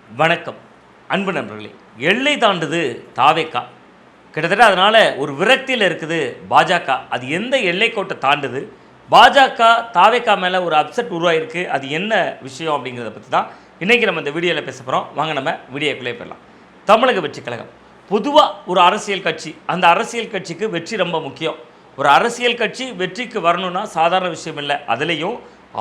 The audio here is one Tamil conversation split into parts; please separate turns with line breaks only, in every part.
வணக்கம் அன்பு நண்பர்களே. எல்லை தாண்டுது தாவேக்கா. கிட்டத்தட்ட அதனால் ஒரு விரக்தியில் இருக்குது பாஜக. அது எந்த எல்லைக்கோட்டை தாண்டுது? பாஜக தாவேக்கா மேலே ஒரு அப்செட் உருவாயிருக்கு. அது என்ன விஷயம் அப்படிங்கிறத பற்றி தான் இன்றைக்கி நம்ம இந்த வீடியோவில் பேச போகிறோம். வாங்க நம்ம வீடியோக்குள்ளே போயிடலாம். தமிழக வெற்றி கழகம் பொதுவாக ஒரு அரசியல் கட்சி. அந்த அரசியல் கட்சிக்கு வெற்றி ரொம்ப முக்கியம். ஒரு அரசியல் கட்சி வெற்றிக்கு வரணும்னா சாதாரண விஷயம் இல்லை. அதுலேயும்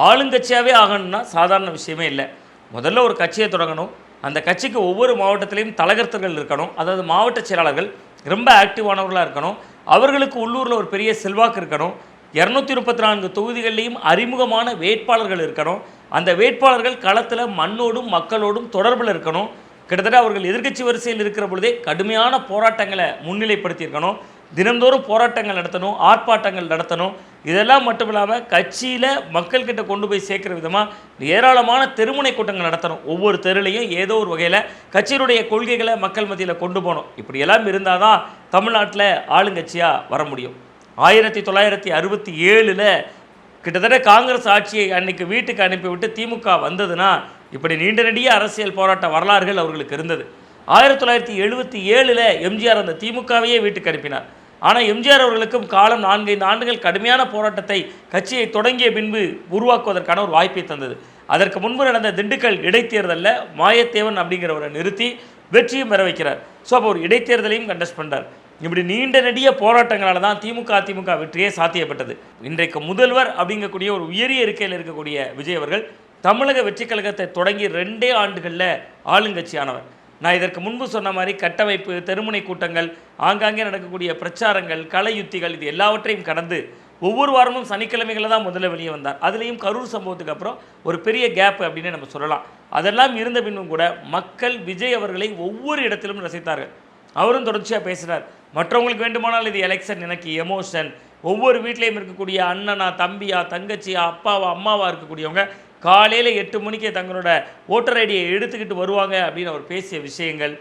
ஆளுங்கட்சியாகவே ஆகணும்னா சாதாரண விஷயமே இல்லை. முதல்ல ஒரு கட்சியை தொடங்கணும். அந்த கட்சிக்கு ஒவ்வொரு மாவட்டத்திலையும் தலகர்த்தர்கள் இருக்கணும். அதாவது மாவட்ட செயலாளர்கள் ரொம்ப ஆக்டிவானவர்களாக இருக்கணும். அவர்களுக்கு உள்ளூரில் ஒரு பெரிய செல்வாக்கு இருக்கணும். 234 தொகுதிகளிலையும் அறிமுகமான வேட்பாளர்கள் இருக்கணும். அந்த வேட்பாளர்கள் களத்தில் மண்ணோடும் மக்களோடும் தொடர்பில் இருக்கணும். கிட்டத்தட்ட அவர்கள் எதிர்க்கட்சி வரிசையில் இருக்கிற பொழுதே கடுமையான போராட்டங்களை முன்னிலைப்படுத்தியிருக்கணும். தினந்தோறும் போராட்டங்கள் நடத்தணும், ஆர்ப்பாட்டங்கள் நடத்தணும். இதெல்லாம் மட்டும் இல்லாமல் கட்சியில் மக்கள்கிட்ட கொண்டு போய் சேர்க்குற விதமாக ஏராளமான தெருமுனை கூட்டங்கள் நடத்தணும். ஒவ்வொரு தெருலையும் ஏதோ ஒரு வகையில் கட்சியினுடைய கொள்கைகளை மக்கள் மத்தியில் கொண்டு போகணும். இப்படியெல்லாம் இருந்தால் தான் தமிழ்நாட்டில் ஆளுங்கட்சியாக வர முடியும். 1967 கிட்டத்தட்ட காங்கிரஸ் ஆட்சியை அன்றைக்கி வீட்டுக்கு அனுப்பிவிட்டு திமுக வந்ததுன்னா இப்படி நீண்ட நெடிய அரசியல் போராட்ட வரலாறுகள் அவர்களுக்கு இருந்தது. 1977 எம்ஜிஆர் அந்த திமுகவையே வீட்டுக்கு அனுப்பினார். ஆனால் எம்ஜிஆர் அவர்களுக்கும் காலம் 4-5 ஆண்டுகள் கடுமையான போராட்டத்தை கட்சியை தொடங்கிய பின்பு உருவாக்குவதற்கான ஒரு வாய்ப்பை தந்தது. அதற்கு முன்பு நடந்த திண்டுக்கல் இடைத்தேர்தலில் மாயத்தேவன் அப்படிங்கிறவரை நிறுத்தி வெற்றியும் பெற வைக்கிறார். ஸோ அப்போ ஒரு இடைத்தேர்தலையும் கண்டஸ்ட் பண்ணுறார். இப்படி நீண்ட நெடிய போராட்டங்களால் தான் அதிமுக வெற்றியே சாத்தியப்பட்டது. இன்றைக்கு முதல்வர் அப்படிங்கக்கூடிய ஒரு உயரிய இருக்கையில் இருக்கக்கூடிய விஜய் அவர்கள் தமிழக வெற்றி கழகத்தை தொடங்கி 2 ஆண்டுகளில் ஆளுங்கட்சியானவர். நான் இதற்கு முன்பு சொன்ன மாதிரி கட்டமைப்பு, தெருமுனை கூட்டங்கள், ஆங்காங்கே நடக்கக்கூடிய பிரச்சாரங்கள், கலை யுத்திகள், இது எல்லாவற்றையும் கடந்து ஒவ்வொரு வாரமும் சனிக்கிழமைகளில் தான் முதல்ல வெளியே வந்தார். அதுலேயும் கரூர் சம்பவத்துக்கு அப்புறம் ஒரு பெரிய கேப் அப்படின்னு நம்ம சொல்லலாம். அதெல்லாம் இருந்த பின்னும் கூட மக்கள் விஜய் அவர்களை ஒவ்வொரு இடத்திலும் ரசித்தார்கள். அவரும் தொடர்ச்சியாக பேசுகிறார். மற்றவங்களுக்கு வேண்டுமானால் இது எலெக்ஷன், எனக்கு எமோஷன். ஒவ்வொரு வீட்லேயும் இருக்கக்கூடிய அண்ணனா, தம்பியா, தங்கச்சியா, அப்பாவா, அம்மாவா இருக்கக்கூடியவங்க காலையில் 8 மணிக்கு தங்களோட ஓட்டர் ஐடியை எடுத்துக்கிட்டு வருவாங்க அப்படின்னு அவர் பேசிய விஷயங்கள்.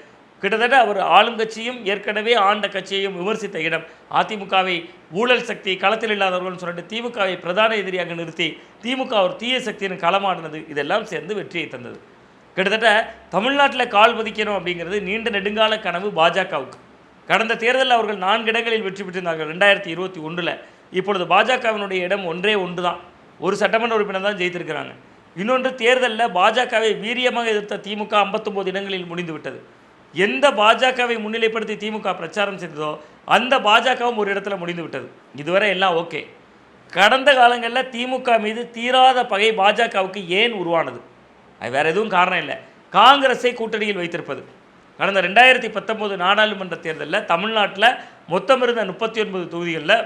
கிட்டத்தட்ட அவர் ஆளும் கட்சியும் ஏற்கனவே ஆண்ட கட்சியையும் விமர்சித்த இடம். அதிமுகவை ஊழல் சக்தி, களத்தில் இல்லாதவர்கள்னு சொல்லிட்டு திமுகவை பிரதான எதிரியாக நிறுத்தி திமுக ஒரு தீய சக்தின்னு களமாடினது, இதெல்லாம் சேர்ந்து வெற்றியை தந்தது. கிட்டத்தட்ட தமிழ்நாட்டில் கால் பதிக்கணும் அப்படிங்கிறது நீண்ட நெடுங்கால கனவு பாஜகவுக்கு. கடந்த தேர்தலில் அவர்கள் 4 இடங்களில் வெற்றி பெற்றிருந்தார்கள் 2021. இப்பொழுது பாஜகவினுடைய இடம் ஒன்றே தான். ஒரு சட்டமன்ற உறுப்பினர் தான் ஜெயித்திருக்கிறாங்க. இன்னொன்று, தேர்தலில் பாஜகவை வீரியமாக எதிர்த்த திமுக 59 இடங்களில் முடிந்துவிட்டது. எந்த பாஜகவை முன்னிலைப்படுத்தி திமுக பிரச்சாரம் செய்ததோ அந்த பாஜகவும் ஒரு இடத்துல முடிந்து விட்டது. இதுவரை எல்லாம் ஓகே. கடந்த காலங்களில் திமுக மீது தீராத பகை பாஜகவுக்கு ஏன் உருவானது? அது வேறு எதுவும் காரணம் இல்லை. காங்கிரஸை கூட்டணியில் வைத்திருப்பது. கடந்த 2019 நாடாளுமன்ற தேர்தலில் தமிழ்நாட்டில் மொத்தம் இருந்த 39 தொகுதிகளில்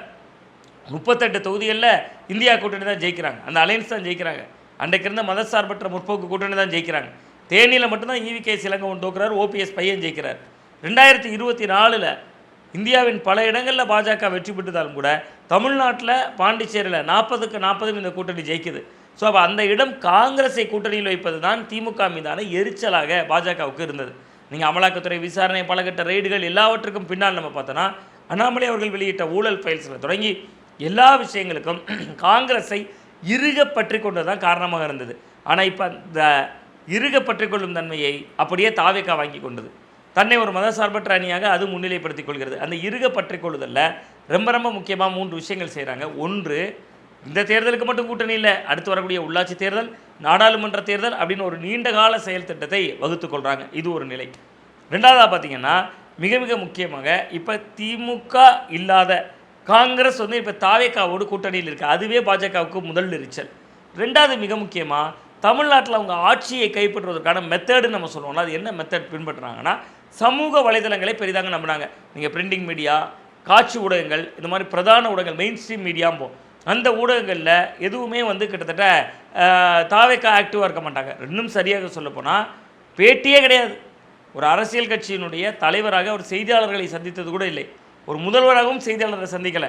38 தொகுதிகளில் இந்தியா கூட்டணி தான் ஜெயிக்கிறாங்க. அந்த அலையன்ஸ் தான் ஜெயிக்கிறாங்க. அன்றைக்கு இருந்த மதசார்பற்ற முற்போக்கு கூட்டணி தான் ஜெயிக்கிறாங்க. தேனியில் மட்டும்தான் EVK இளங்கோவன் தோக்குறார், OPS பையன் ஜெயிக்கிறார். 2024 இந்தியாவின் பல இடங்களில் பாஜக வெற்றி பெற்றதாலும் கூட தமிழ்நாட்டில் பாண்டிச்சேரியில் 40க்கு 40 இந்த கூட்டணி ஜெயிக்குது. ஸோ அப்போ அந்த இடம் காங்கிரஸை கூட்டணியில் வைப்பது தான் திமுக மீதான எரிச்சலாக பாஜகவுக்கு இருந்தது. நீங்கள் அமலாக்கத்துறை விசாரணை, பலகட்ட ரெய்டுகள் எல்லாவற்றுக்கும் பின்னால் நம்ம பார்த்தோன்னா அண்ணாமலை அவர்கள் வெளியிட்ட ஊழல் ஃபைல்ஸில் தொடங்கி எல்லா விஷயங்களுக்கும் காங்கிரஸை இறுக பற்றி கொண்டது தான் காரணமாக இருந்தது. ஆனால் இப்போ இந்த இறுக பற்றி கொள்ளும் தன்மையை அப்படியே தாவேக்கா வாங்கி கொண்டது. தன்னை ஒரு மதசார்பற்ற அணியாக அது முன்னிலைப்படுத்திக் கொள்கிறது. அந்த இறுக பற்றி கொள்ளுதலில் ரொம்ப ரொம்ப முக்கியமாக 3 விஷயங்கள் செய்கிறாங்க. ஒன்று, இந்த தேர்தலுக்கு மட்டும் கூட்டணி இல்லை, அடுத்து வரக்கூடிய உள்ளாட்சி தேர்தல், நாடாளுமன்ற தேர்தல் அப்படின்னு ஒரு நீண்ட கால செயல் திட்டத்தை வகுத்து கொள்கிறாங்க. இது ஒரு நிலை. ரெண்டாவதாக பார்த்திங்கன்னா மிக மிக முக்கியமாக இப்போ திமுக இல்லாத காங்கிரஸ் இப்போ தாவேக்காவோடு கூட்டணியில் இருக்குது. அதுவே பாஜகவுக்கு முதல் எரிச்சல். ரெண்டாவது மிக முக்கியமாக தமிழ்நாட்டில் அவங்க ஆட்சியை கைப்பற்றுவதற்கான மெத்தடுன்னு நம்ம சொல்லுவோம்ல, அது என்ன மெத்தட் பின்பற்றுறாங்கன்னா சமூக வலைதளங்களை பெரிதாக நம்பினாங்க. நீங்கள் பிரிண்டிங் மீடியா, காட்சி ஊடகங்கள், இந்த மாதிரி பிரதான ஊடகங்கள், மெயின் ஸ்ட்ரீம் மீடியாம்போம், அந்த ஊடகங்களில் எதுவுமே கிட்டத்தட்ட தாவேக்கா ஆக்டிவாக இருக்க மாட்டாங்க. இன்னும் சரியாக சொல்லப்போனால் பேட்டியே கிடையாது. ஒரு அரசியல் கட்சியினுடைய தலைவராக ஒரு செய்தியாளர்களை சந்தித்தது கூட இல்லை. ஒரு முதல்வராகவும் செய்தியாளரை சந்திக்கலை.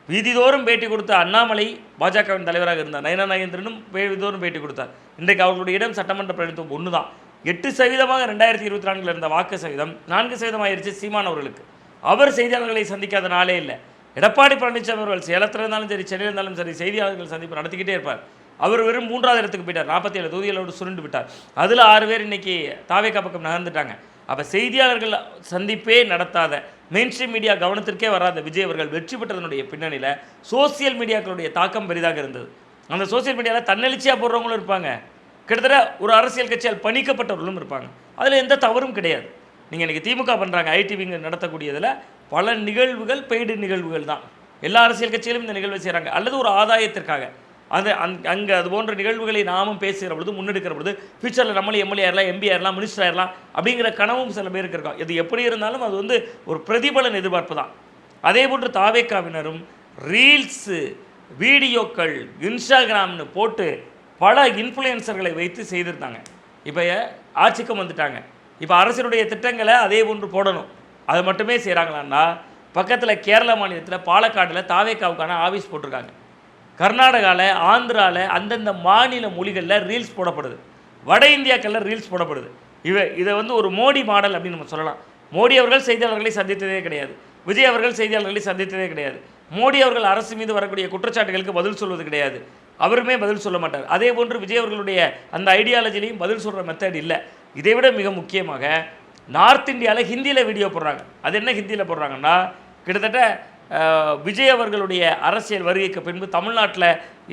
வீதிதோறும் பேட்டி கொடுத்த அண்ணாமலை பாஜகவின் தலைவராக இருந்தார். நயனா நாகேந்திரனும் வீதிதோறும் பேட்டி கொடுத்தார். இன்றைக்கு அவர்களுடைய இடம் சட்டமன்ற பிரதிநிதித்துவம் 1 தான். 8% 2024 இருந்த வாக்கு சதவீதம் 4% ஆயிடுச்சு சீமான் அவர்களுக்கு. அவர் செய்தியாளர்களை சந்திக்காத நாளே இல்லை. எடப்பாடி பழனிசாமி அவர்கள் சேலத்தில் இருந்தாலும் சரி, சென்னையில் இருந்தாலும் சரி, செய்தியாளர்கள் சந்திப்பு நடத்திக்கிட்டே இருப்பார். அவர் வெறும் 3வது இடத்துக்கு போயிட்டார், 47 தொகுதிகளோடு சுருண்டு விட்டார். அதில் 6 பேர் இன்றைக்கி தாவேகா பக்கம் நகர்ந்துட்டாங்க. அப்போ செய்தியாளர்கள் சந்திப்பே நடத்தாத, மெயின் ஸ்ட்ரீம் மீடியா கவனத்திற்கே வராத விஜய் அவர்கள் வெற்றி பெற்றதனுடைய பின்னணியில் சோசியல் மீடியாக்களுடைய தாக்கம் பெரிதாக இருந்தது. அந்த சோசியல் மீடியாவில் தன்னெழுச்சியாக போடுறவங்களும் இருப்பாங்க, கிட்டத்தட்ட ஒரு அரசியல் கட்சியால் பணிக்கப்பட்டவர்களும் இருப்பாங்க. அதில் எந்த தவறும் கிடையாது. நீங்கள் இன்றைக்கி திமுக பண்ணுறாங்க, ஐடிவிங்க நடத்தக்கூடியதில் பல நிகழ்வுகள் பெய்டு நிகழ்வுகள் தான். எல்லா அரசியல் கட்சியிலும் இந்த நிகழ்வை செய்கிறாங்க, அல்லது ஒரு ஆதாயத்திற்காக. அங்கே அது போன்ற நிகழ்வுகளை நாமும் பேசுகிற பொழுது, முன்னெடுக்கிற பொழுது, ஃபியூச்சரில் நம்மளும் எம்எல்ஏ ஆயிரலாம், எம்பி ஆயிரலாம், மினிஸ்டர் ஆயிரலாம் அப்படிங்கிற கனவும் சில பேருக்கு இருக்கும். இது எப்படி இருந்தாலும் அது வந்து ஒரு பிரதிபலன் எதிர்பார்ப்பு தான். அதே போன்று தாவேக்காவினரும் ரீல்ஸு, வீடியோக்கள், இன்ஸ்டாகிராம்னு போட்டு பல இன்ஃப்ளூயன்சர்களை வைத்து செய்திருந்தாங்க. இப்போ ஆட்சிக்கும் வந்துட்டாங்க. இப்போ அரசினுடைய திட்டங்களை அதே போன்று போடணும், அது மட்டுமே செய்கிறாங்களான்னா, பக்கத்தில் கேரள மாநிலத்தில் பாலக்காடில் தாவேக்காவுக்கான ஆஃபீஸ் போட்டிருக்காங்க. கர்நாடகாவில், ஆந்திராவில் அந்தந்த மாநில மொழிகளில் ரீல்ஸ் போடப்படுது, வட இந்தியாக்களில் ரீல்ஸ் போடப்படுது. இதை வந்து ஒரு மோடி மாடல் அப்படின்னு நம்ம சொல்லலாம். மோடி அவர்கள் செய்தியாளர்களை சந்தித்ததே கிடையாது, விஜய் அவர்கள் செய்தியாளர்களை சந்தித்ததே கிடையாது. மோடி அவர்கள் அரசு மீது வரக்கூடிய குற்றச்சாட்டுகளுக்கு பதில் சொல்வது கிடையாது, அவருமே பதில் சொல்ல மாட்டார். அதே போன்று விஜய் அவர்களுடைய அந்த ஐடியாலஜிலையும் பதில் சொல்கிற மெத்தட் இல்லை. இதை விட மிக முக்கியமாக நார்த் இந்தியாவில் ஹிந்தியில் வீடியோ போடுறாங்க. அது என்ன ஹிந்தியில் போடுறாங்கன்னா, கிட்டத்தட்ட விஜய் அவர்களுடைய அரசியல் வருகைக்கு பின்பு தமிழ்நாட்டில்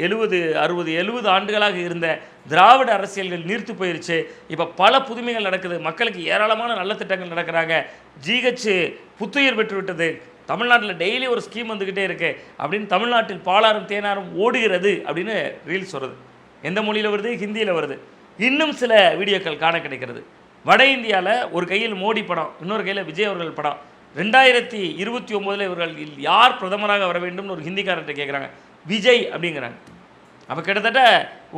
70 ஆண்டுகளாக இருந்த திராவிட அரசியல்கள் நீர்த்து போயிடுச்சு, இப்போ பல புதுமைகள் நடக்குது, மக்களுக்கு ஏராளமான நல்ல திட்டங்கள் நடக்கிறாங்க, ஜிஹெச் புத்துயிர் பெற்று விட்டது, தமிழ்நாட்டில் டெய்லி ஒரு ஸ்கீம் வந்துக்கிட்டே இருக்குது அப்படின்னு, தமிழ்நாட்டில் பாலாறும் தேனாரும் ஓடுகிறது அப்படின்னு ரீல்ஸ் வருது. எந்த மொழியில் வருது? ஹிந்தியில் வருது. இன்னும் சில வீடியோக்கள் காண கிடைக்கிறது. வட இந்தியாவில் ஒரு கையில் மோடி படம், இன்னொரு கையில் விஜய் அவர்கள் படம். 2029 இவர்கள் யார் பிரதமராக வர வேண்டும்னு ஒரு ஹிந்திக்காரர்கிட்ட கேட்குறாங்க, விஜய் அப்படிங்கிறாங்க. அப்போ கிட்டத்தட்ட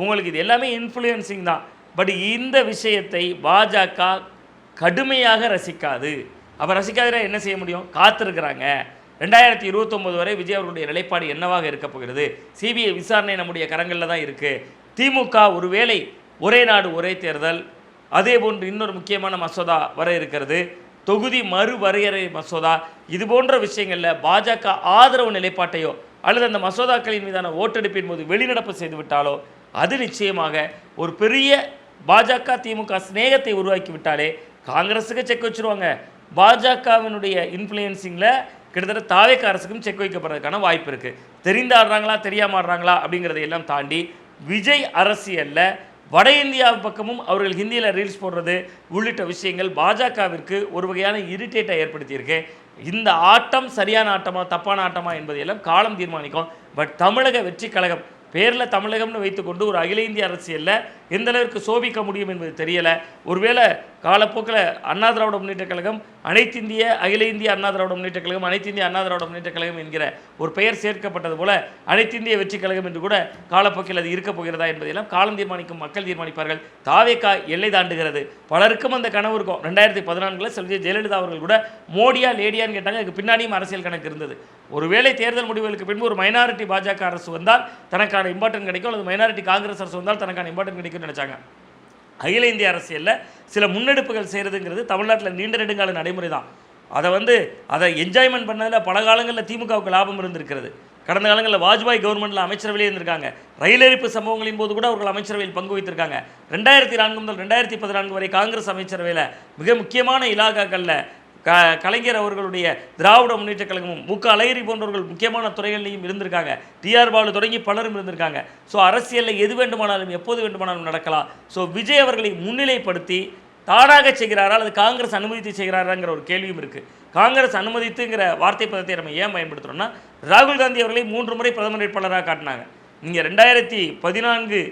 உங்களுக்கு இது எல்லாமே இன்ஃப்ளூயன்சிங் தான். பட் இந்த விஷயத்தை பாஜக கடுமையாக ரசிக்காது. அப்போ ரசிக்காத என்ன செய்ய முடியும்? காத்திருக்கிறாங்க. 2029 வரை விஜய் அவர்களுடைய நிலைப்பாடு என்னவாக இருக்க போகிறது? சிபிஐ விசாரணை நம்முடைய கரங்களில் தான் இருக்குது. திமுக ஒருவேளை ஒரே நாடு ஒரே தேர்தல், அதே போன்று இன்னொரு முக்கியமான மசோதா வர இருக்கிறது, தொகுதி மறுவரையறை மசோதா, இது போன்ற விஷயங்களில் பாஜக ஆதரவு நிலைப்பாட்டையோ அல்லது அந்த மசோதாக்களின் மீதான ஓட்டெடுப்பின் போது வெளிநடப்பு செய்துவிட்டாலோ, அது நிச்சயமாக ஒரு பெரிய பாஜக திமுக ஸ்நேகத்தை உருவாக்கி விட்டாலே காங்கிரஸுக்கு செக் வச்சுருவாங்க. பாஜகவினுடைய இன்ஃப்ளூயன்சிங்கில் கிட்டத்தட்ட தாவேக்கா அரசுக்கும் செக் வைக்கப்படுறதுக்கான வாய்ப்பு இருக்குது. தெரிந்து ஆடுறாங்களா தெரியாமல் ஆடுறாங்களா அப்படிங்கிறதையெல்லாம் தாண்டி விஜய் அரசியலில் வட இந்தியா பக்கமும் அவர்கள் ஹிந்தியில் ரீல்ஸ் போடுறது உள்ளிட்ட விஷயங்கள் பாஜகவிற்கு ஒரு வகையான இரிட்டேட்டை ஏற்படுத்தியிருக்கு. இந்த ஆட்டம் சரியான ஆட்டமா தப்பான ஆட்டமா என்பதையெல்லாம் காலம் தீர்மானிக்கும். பட் தமிழக வெற்றி கழகம் பேரில் தமிழகம்னு வைத்துக்கொண்டு ஒரு அகில இந்திய அரசியலில் எந்த அளவிற்கு சோபிக்க முடியும் என்பது தெரியலை. ஒருவேளை காலப்போக்கில் அண்ணா திராவிட முன்னேற்ற கழகம், அனைத்து இந்திய அகில இந்திய அண்ணா திராவிட முன்னேற்ற கழகம், அனைத்து இந்திய அண்ணா திராவிட முன்னேற்ற கழகம் என்கிற ஒரு பெயர் சேர்க்கப்பட்டது போல அனைத்து இந்திய வெற்றி கழகம் என்று கூட காலப்போக்கில் அது இருக்கப் போகிறதா என்பதையெல்லாம் காலம் தீர்மானிக்கும், மக்கள் தீர்மானிப்பார்கள். தாவேக்கா எல்லை தாண்டுகிறது. பலருக்கும் அந்த கனவு இருக்கும். 2014 செல்வி ஜெயலலிதா அவர்கள் கூட மோடியா லேடியான்னு கேட்டாங்க. அதுக்கு பின்னாடியும் அரசியல் கணக்கு இருந்தது. ஒருவேளை தேர்தல் முடிவுகளுக்கு பின்பு ஒரு மைனாரிட்டி பாஜக அரசு வந்தால் தனக்கான இம்பார்ட்டன்ட் கிடைக்கும், அல்லது மைனாரிட்டி காங்கிரஸ் அரசு வந்தால் தனக்கான இம்பார்ட்டன்ட் கிடைக்கும்னு நினச்சாங்க. அகில இந்திய அரசியலில் சில முன்னெடுப்புகள் செய்கிறதுங்கிறது தமிழ்நாட்டில் நீண்ட நெடுங்கால நடைமுறை தான். அதை என்ஜாய்மெண்ட் பண்ணதில் பல காலங்களில் திமுகவுக்கு லாபம் இருந்திருக்கிறது. கடந்த காலங்களில் வாஜ்பாய் கவர்மெண்ட்டில் அமைச்சரவையிலே இருந்திருக்காங்க. ரயில் எரிப்பு சம்பவங்களின் போது கூட அவர்கள் அமைச்சரவையில் பங்கு வைத்திருக்காங்க. 2004 முதல் 2014 வரை காங்கிரஸ் அமைச்சரவையில் மிக முக்கியமான இலாகாக்களில் கலைஞர் அவர்களுடைய திராவிட முன்னேற்ற கழகமும் மு க அழகிரி போன்றவர்கள் முக்கியமான துறைகளிலையும் இருந்திருக்காங்க. டிஆர் பாலு தொடங்கி பலரும் இருந்திருக்காங்க. ஸோ அரசியலில் எது வேண்டுமானாலும் எப்போது வேண்டுமானாலும் நடக்கலாம். ஸோ விஜய் அவர்களை முன்னிலைப்படுத்தி தானாக செய்கிறாரா அல்லது காங்கிரஸ் அனுமதித்து செய்கிறாராங்கிற ஒரு கேள்வியும் இருக்குது. காங்கிரஸ் அனுமதித்துங்கிற வார்த்தை பதத்தை நம்ம ஏன் பயன்படுத்துகிறோம்னா, ராகுல் காந்தி அவர்களை 3 முறை பிரதமர் வேட்பாளராக காட்டினாங்க. நீங்கள் 2014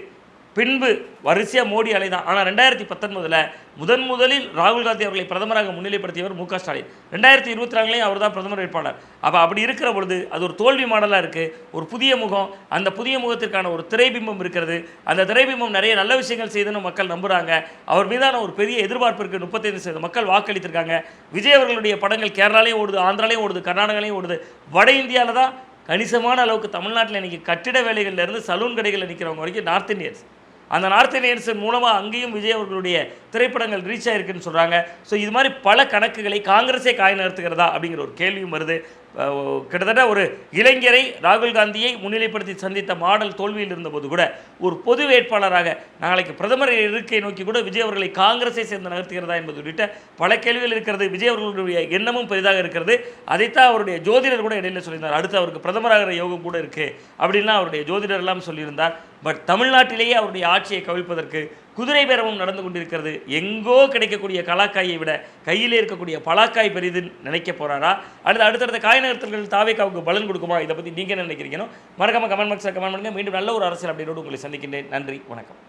பின்பு வரிசையாக மோடி அலை தான். ஆனால் 2019 முதலில் ராகுல் காந்தி அவர்களை பிரதமராக முன்னிலைப்படுத்தியவர் மு க ஸ்டாலின். 2024 அவர் தான் பிரதமர் வேட்பாளர். அப்படி இருக்கிற பொழுது அது ஒரு தோல்வி மாடலாக இருக்குது. ஒரு புதிய முகம், அந்த புதிய முகத்திற்கான ஒரு திரைபிம்பம் இருக்கிறது. அந்த திரைபிம்பம் நிறைய நல்ல விஷயங்கள் செய்துன்னு மக்கள் நம்புகிறாங்க. அவர் மீதான ஒரு பெரிய எதிர்பார்ப்பு இருக்குது. 35% மக்கள் வாக்களித்திருக்காங்க. விஜய் அவர்களுடைய படங்கள் கேரளாலையும் ஓடுது, ஆந்திராலையும் ஓடுது, கர்நாடகாலையும் ஓடுது. வட இந்தியாவில் தான் கணிசமான அளவுக்கு தமிழ்நாட்டில் இன்றைக்கி கட்டிட வேலைகள்லேருந்து சலூன் கடைகளில் நிற்கிறவங்க வரைக்கும் நார்த் இந்தியன்ஸ். அந்த நார்த் இந்தியன்ஸின் மூலமாக அங்கேயும் விஜய் அவர்களுடைய திரைப்படங்கள் ரீச் ஆகிருக்குன்னு சொல்கிறாங்க. ஸோ இது மாதிரி பல கணக்குகளை காங்கிரஸே காய் நகர்த்துகிறதா அப்படிங்கிற ஒரு கேள்வியும் வருது. கிட்டத்தட்ட ஒரு இளைஞரை ராகுல் காந்தியை முன்னிலைப்படுத்தி சந்தித்த மாடல் தோல்வியில் இருந்தபோது கூட ஒரு பொது வேட்பாளராக நாளைக்கு பிரதமர் இருக்கை நோக்கி கூட விஜய் அவர்களை காங்கிரஸை சேர்ந்து நகர்த்துகிறதா என்பது உள்ளிட்ட பல கேள்விகள் இருக்கிறது. விஜய் அவர்களுடைய எண்ணமும் பெரிதாக இருக்கிறது. அதைத்தான் அவருடைய ஜோதிடர் கூட இடையில சொல்லியிருந்தார். அடுத்து அவருக்கு பிரதமராகிற யோகம் கூட இருக்குது அப்படின்லாம் அவருடைய ஜோதிடர் எல்லாம் சொல்லியிருந்தார். பட் தமிழ்நாட்டிலேயே அவருடைய ஆட்சியை கவிழ்ப்பதற்கு குதிரை பேரமும் நடந்து கொண்டிருக்கிறது. எங்கோ கிடைக்கக்கூடிய கலாக்காயை விட கையிலே இருக்கக்கூடிய பலாக்காய் பெரிதுன்னு நினைக்க போகிறாரா, அல்லது அடுத்தடுத்த காய் நகர்த்தல்கள் தாவேக்காவுக்கு பலன் கொடுக்குமா? இதை பற்றி நீங்கள் என்ன நினைக்கிறீங்களோ மறக்காம கமெண்ட் பாக்ஸில் கமெண்ட் பண்ணுங்கள். மீண்டும் நல்ல ஒரு அரசியல் அப்படியோடு உங்களை சந்திக்கின்றேன். நன்றி, வணக்கம்.